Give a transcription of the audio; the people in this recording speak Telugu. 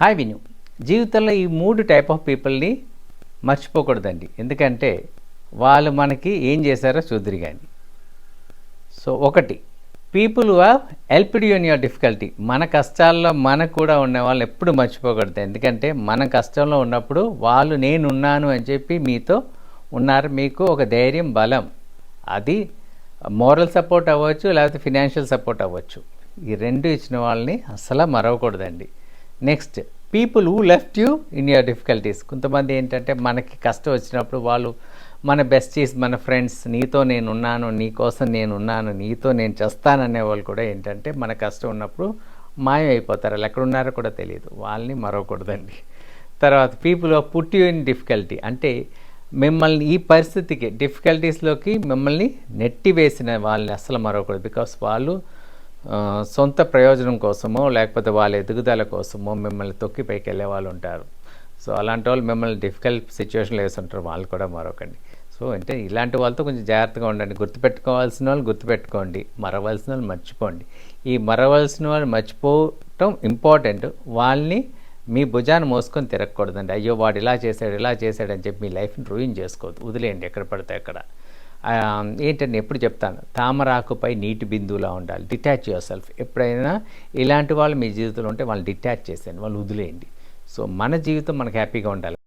హాయ్ విను. జీవితంలో ఈ 3 టైప్ ఆఫ్ పీపుల్ని మర్చిపోకూడదండి. ఎందుకంటే వాళ్ళు మనకి ఏం చేశారో చూద్దురు కానీ. సో ఒకటి, people who have helped you in your difficulty. మన కష్టాల్లో మనకు కూడా ఉన్న వాళ్ళని ఎప్పుడు మర్చిపోకూడదు. ఎందుకంటే మన కష్టంలో ఉన్నప్పుడు వాళ్ళు నేనున్నాను అని చెప్పి మీతో ఉన్నారు. మీకు ఒక ధైర్యం, బలం, అది మోరల్ సపోర్ట్ అవ్వచ్చు, లేకపోతే ఫినాన్షియల్ సపోర్ట్ అవ్వచ్చు. ఈ రెండు ఇచ్చిన వాళ్ళని అస్సలు మరవకూడదండి. Next, people who left you in your difficulties. కొంతమంది ఏంటంటే మనకి కష్టం వచ్చినప్పుడు వాళ్ళు మన బెస్టీస్, మన ఫ్రెండ్స్, నీతో నేనున్నాను, నీకోసం నేనున్నాను, నీతో నేను చేస్తాననే వాళ్ళు కూడా ఏంటంటే మన కష్టం ఉన్నప్పుడు మాయమైపోతారు. వాళ్ళు ఎక్కడున్నారో కూడా తెలియదు. వాళ్ళని మరవకూడదండి. తర్వాత, people who put you in difficulty, అంటే మిమ్మల్ని ఈ పరిస్థితికి, డిఫికల్టీస్లోకి మిమ్మల్ని నెట్టివేసిన వాళ్ళని అస్సలు మరవకూడదు. బికాస్ వాళ్ళు సొంత ప్రయోజనం కోసమో లేకపోతే వాళ్ళ ఎదుగుదల కోసమో మిమ్మల్ని తొక్కి పైకి వెళ్ళే వాళ్ళు ఉంటారు. సో అలాంటి వాళ్ళు మిమ్మల్ని డిఫికల్ట్ సిచ్యువేషన్లో వేస్తుంటారు. వాళ్ళు కూడా మరొకండి. సో అంటే ఇలాంటి వాళ్ళతో కొంచెం జాగ్రత్తగా ఉండండి. గుర్తుపెట్టుకోవాల్సిన వాళ్ళు గుర్తుపెట్టుకోండి, మరవలసిన వాళ్ళు మర్చిపోండి. ఈ మరవలసిన వాళ్ళు మర్చిపోవటం ఇంపార్టెంట్. వాళ్ళని మీ భుజాన్ని మోసుకొని తిరగకూడదండి. అయ్యో వాడు ఇలా చేశాడు అని చెప్పి మీ లైఫ్ని రూయిన్ చేసుకోవద్దు. వదిలేయండి ఎక్కడ పడితే అక్కడ. ఏంటంటే ఎప్పుడు చెప్తాను, తామరాకుపై నీటి బిందువులా ఉండాలి. Detach your self. ఎప్పుడైనా ఇలాంటి వాళ్ళు మీ జీవితంలో ఉంటే వాళ్ళు డిటాచ్ చేసేయండి, వాళ్ళు వదిలేయండి. సో మన జీవితం మనకు హ్యాపీగా ఉండాలి.